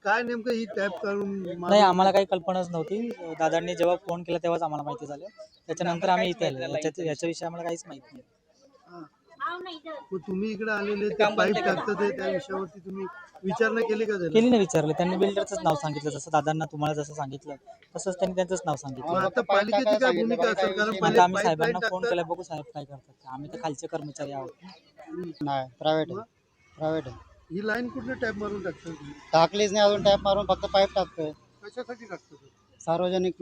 काय नेमकं ही टॅप काढून नाही, आम्हाला काही कल्पनाच नव्हती. दादांनी जेव्हा फोन केला तेव्हाच आम्हाला माहिती झालं. त्याच्यानंतर आम्ही इथे आलो. याच्याविषयी आम्हाला काहीच माहिती नाही. मग तुम्ही इकडे आलेले ते पाईप टाकतात आहे, त्या विषयावरती तुम्ही विचारणा केली का त्याला? केली नाही, विचारलं. त्यांनी बिल्डरचंच नाव सांगितलं. जसं दादांना तुम्हाला जसं सांगितलं तसंच त्यांनी त्यांचंच नाव मग सांगितलं. आता पालिकेची काय भूमिका असेल? कारण पहिले आता आम्ही पाईपलाईन साहेबांना फोन टाकतात. केला, बघू साहेब काय करतात. आम्ही तर खालचे कर्मचारी आहोत. नाही, प्रायव्हेट मग आहे. प्रायव्हेट आहे. ही लाईन कुठे टॅप मारून टाकतात तुम्ही? टाकलीच नाही अजून, टॅप मारून फक्त पाईप टाकतोय. कशासाठी टाकतात? सार्वजनिक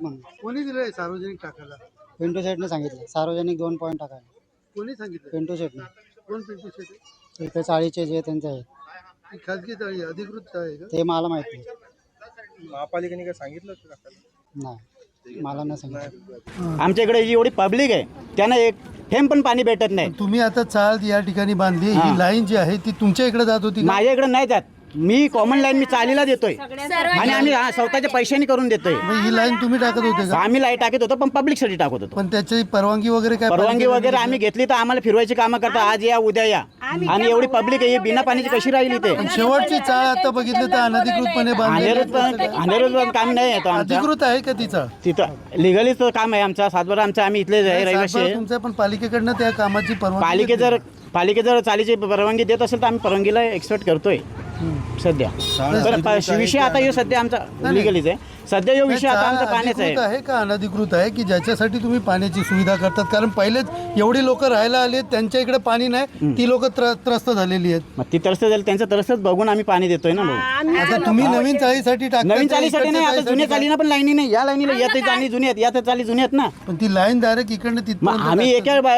म्हणून कोणी दिलंय सार्वजनिक टाकायला? पिंटू शेटने सांगितलं सार्वजनिक 2 पॉईंट टाकायला. कोणी सांगितलं? पिंटू शेटने. कोण पिंटू शेट आहे? इथे चाळीचे जे त्यांचे आहे ही खाजगी तळी आहे, अधिकृत आहे का? ते मला माहिती नाही. महापालिकेने काय सांगितलं नाही, मला नाही सांगितलं. आमच्या इकडे जी एवढी पब्लिक आहे त्यांना एक थेंब पण पाणी भेटत नाही. तुम्ही आता चाळ या ठिकाणी बांधली, ही लाईन जी आहे ती तुमच्या इकडे जात होती का? माझ्या इकडे नाही जात. मी कॉमन लाईन मी चालीला देतोय आणि आम्ही स्वतःच्या पैशाने करून देतोय. मग ही लाईन तुम्ही टाकत होते का? आम्ही लाईट टाकत होतो पण पब्लिकसाठी टाकत होतो. पण त्याची परवानगी वगैरे काय? परवानगी वगैरे आम्ही घेतली तर आम्हाला फिरवायची कामं करता, आज या उद्या या, आणि एवढी पब्लिक आहे, बिना पाण्याची कशी राहिली ते. पण शेवटची चाळ आता बघितलं तर अनधिकृतपणे बांधलेली. अनेरोज काम नाही येतो आमचं. अधिकृत आहे का तिचा? तिथं लिगलीच काम आहे आमचा. 7 वर्ष आमचं, आम्ही इथले रहिवासी आहे. तुमच्या पण पालिकेकडनं त्या कामाची परवानगी पालिके जर चालीची परवानगी देत असेल तर आम्ही परवानगीला एक्सपेक्ट करतोय सध्या. तर विषय आता हे सध्या आमचा लिगलीच आहे. सध्या जो विषय आता आमचा पाण्याचा अधिकृत आहे का अनधिकृत आहे की ज्याच्यासाठी तुम्ही पाण्याची सुविधा करतात? कारण पहिलेच एवढी लोक राहायला आली आहेत, त्यांच्या इकडे पाणी नाही, ती लोक त्रस्त झालेली आहेत. मग ती तरस झाली, त्यांचं तरसच बघून आम्ही पाणी देतोय ना. भाऊ, आता तुम्ही नवीन चाळीसाठी टाकता, नवीन चालीसाठी नाही, आता जुन्या चालीना पण लाईनी नाही. या लाईनीला यात चाली जुनी आहेत, यात चाली जुनी आहेत ना. पण ती लाईन डायरेक्ट इकडनं मग तिथपर्यंत आम्ही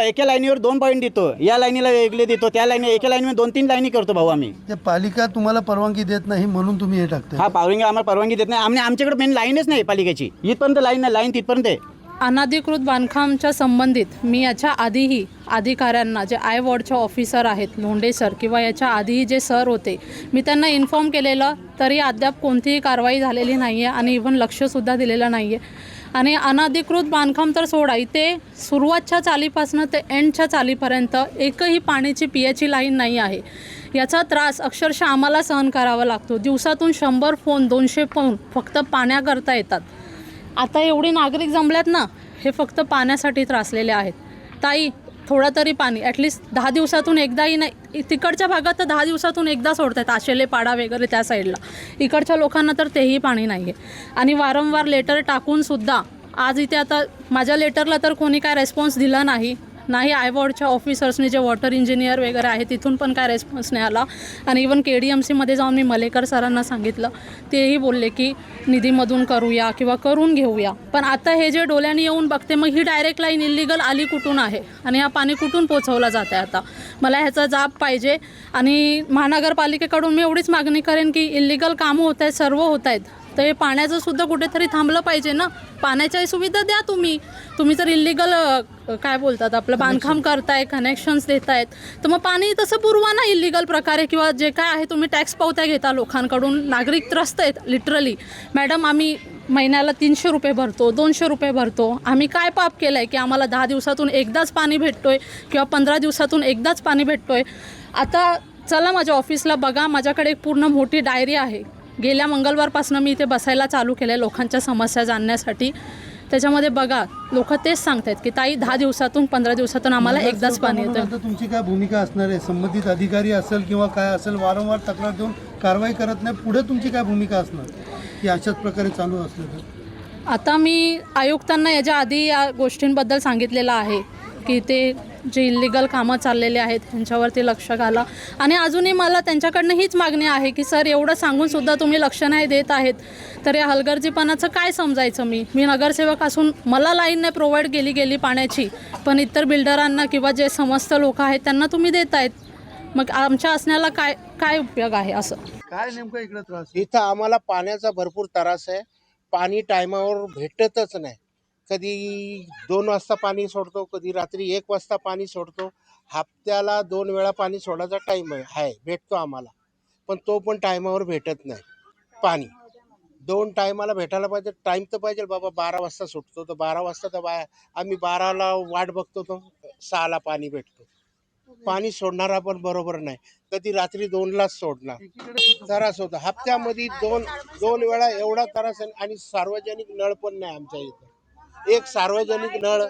एका लाईनीवर 2 पॉईंट देतो, या लाईनीला वेगळे देतो, त्या लाईनी एका लाईनीवर 2-3 लाईनी करतो भाऊ आम्ही. त्या पालिका तुम्हाला परवानगी देत नाही म्हणून तुम्ही हे टाकता. हा, आम्हाला परवानगी देत नाही. आमच्याकडे मेन लाईनच नाही पालिकेची. इथपर्यंत लाईन नाही, लाईन तिथपर्यंत आहे. अनधिकृत बांधकामच्या संबंधित मी याच्या आधीही अधिकाऱ्यांना, जे आय वॉर्डचे ऑफिसर आहेत लोंढे सर किंवा याच्या आधीही जे सर होते, मी त्यांना इन्फॉर्म केलेलं, तरी अद्याप कोणतीही कारवाई झालेली नाही आहे आणि इव्हन लक्षसुद्धा दिलेलं नाही आहे. आणि अनधिकृत बांधकाम तर सोडा, इथे सुरुवातच्या चालीपासून ते एंडच्या चालीपर्यंत एकही पाण्याची पियाची लाईन नाही आहे. याचा त्रास अक्षरशः आम्हाला सहन करावा लागतो. दिवसातून 100 फोन 200 फोन फक्त पाण्याकरता येतात. आता एवढे नागरिक जमल्यात ना, हे फक्त पाण्यासाठी त्रासलेले आहेत. ताई, थोडं तरी पाणी ॲटलिस्ट 10 दिवसातून एकदाही नाही. तिकडच्या भागात तर 10 दिवसातून एकदा सोडतात, आशेले पाडा वगैरे त्या साईडला. इकडच्या लोकांना तर तेही पाणी नाही आहे. आणि वारंवार लेटर टाकूनसुद्धा आज इथे आता माझ्या लेटरला तर कोणी काय रेस्पॉन्स दिला नाही आय वॉर्डच्या ऑफिसर्सनी, जे वॉटर इंजिनियर वगैरे आहे, तिथून पण काय रेस्पॉन्स नाही आला. आणि इवन KDMCमध्ये जाऊन मी मलेकर सरांना सांगितलं, तेही बोलले की निधीमधून करूया किंवा करून घेऊया. पण आता हे जे डोळ्यांनी येऊन बघते, मग ही डायरेक्ट लाईन इल्लीगल आली कुठून आहे आणि हा पाणी कुठून पोचवलं जात आहे. आता मला ह्याचा जाब पाहिजे. आणि महानगरपालिकेकडून मी एवढीच मागणी करेन की इल्लीगल कामं होत आहेत, सर्व होत आहेत, तर हे पाण्याचं सुद्धा कुठेतरी थांबलं पाहिजे ना. पाण्याच्याही सुविधा द्या तुम्ही जर इल्लीगल काय बोलतात आपलं बांधकाम करताय, कनेक्शन्स देत आहेत, तर मग पाणी तसं पुरवा ना इल्लीगल प्रकारे. किंवा जे काय आहे तुम्ही टॅक्स पावत्या घेता लोकांकडून, नागरिक त्रस्त आहेत लिटरली. मॅडम, आम्ही महिन्याला 300 रुपये भरतो, 200 रुपये भरतो. आम्ही काय पाप केलं आहे की आम्हाला 10 दिवसातून एकदाच पाणी भेटतोय किंवा 15 दिवसातून एकदाच पाणी भेटतोय. आता चला माझ्या ऑफिसला बघा, माझ्याकडे एक पूर्ण मोठी डायरी आहे. गेल्या मंगळवारपासून मी इथे बसायला चालू केलं आहे लोकांच्या समस्या जाणण्यासाठी. त्याच्यामध्ये बघा, लोक तेच सांगतात की ताई 10 दिवसातून 15 दिवसातून आम्हाला एकदाच पाणी येतं. आता तुमची काय भूमिका असणार आहे? संबंधित अधिकारी असेल किंवा काय असेल, वारंवार तक्रार देऊन कारवाई करत नाही, पुढे तुमची काय भूमिका असणार की अशाच प्रकारे चालू असलं तर? आता मी आयुक्तांना याच्या आधी या गोष्टींबद्दल सांगितलेलं आहे की ते जे इल्लीगल कामं चाललेले आहेत त्यांच्यावरती लक्ष घाला. आणि अजूनही मला त्यांच्याकडनं हीच मागणी आहे की सर, एवढं सांगूनसुद्धा तुम्ही लक्ष नाही देत आहेत, तर या हलगर्जीपणाचं काय समजायचं? मी नगरसेवक असून मला लाईन नाही प्रोव्हाइड गेली पाण्याची, पण इतर बिल्डरांना किंवा जे समस्त लोक आहेत त्यांना तुम्ही देत आहेत. मग आमच्या असण्याला काय उपयोग आहे? असं काय नेमकं इकडे त्रास? इथं आम्हाला पाण्याचा भरपूर त्रास आहे. पाणी टायमावर भेटतच नाही. कधी 2 वाजता पाणी सोडतो, कधी रात्री 1 वाजता पाणी सोडतो. हप्त्याला 2 वेळा पाणी सोडायचा टाईम आहे, भेटतो आम्हाला, पण तो पण टायमावर भेटत नाही. पाणी 2 टायमाला भेटायला पाहिजे. टाईम तर पाहिजे बाबा. 12 वाजता सुटतो तर 12 वाजता तर आम्ही 12ला वाट बघतो, तर 6ला पाणी भेटतो. पाणी सोडणारा पण बरोबर नाही. कधी रात्री 2लाच सोडणार, त्रास होतो. हप्त्यामध्ये दोन वेळा एवढा त्रास आहे. आणि सार्वजनिक नळ पण नाही आमच्या इथं. एक सार्वजनिक नळ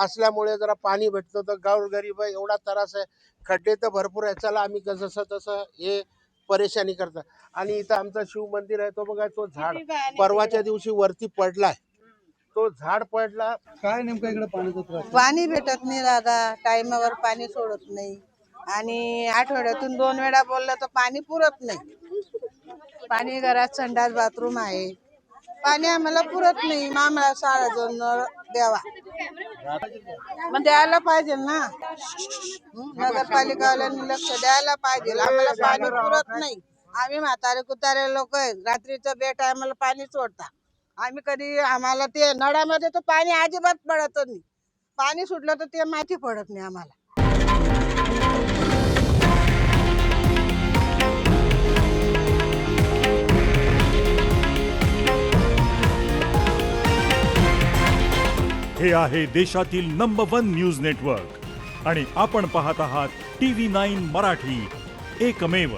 असल्यामुळे जरा पाणी भेटतं तर गोरगरीब एवढा त्रास आहे. खड्डे तर भरपूर आहे. चला आम्ही जसं तसं हे परेशानी करतात. आणि इथं आमचं शिव मंदिर आहे, तो बघा, तो झाड परवाच्या दिवशी वरती पडलाय, तो झाड पडला. काय नेमका इकडे पाण्याचा त्रास आहे? पाणी भेटत नाही दादा, टाइमावर पाणी सोडत नाही. आणि आठवड्यातून 2 वेळा बोललं तर पाणी पुरत नाही. पाणी घरात संडास बाथरूम आहे, पाणी आम्हाला पुरत नाही. आम्हाला 6 नळ द्यावा, मग द्यायला पाहिजे ना. नगरपालिकावाल्यांनी लक्ष द्यायला पाहिजे. आम्हाला पाणी पुरत नाही. आम्ही म्हातारे कुतारे लोक आहेत, रात्रीचं बेटायमाला पाणी सोडता. आम्ही कधी, आम्हाला ते नळामध्ये तर पाणी अजिबात पडत नाही. पाणी सुटलं तर ते माहिती पडत नाही आम्हाला. हे आहे देशातील नंबर 1 न्यूज नेटवर्क आणि आपण पाहत आहात TV9 मराठी, एकमेव.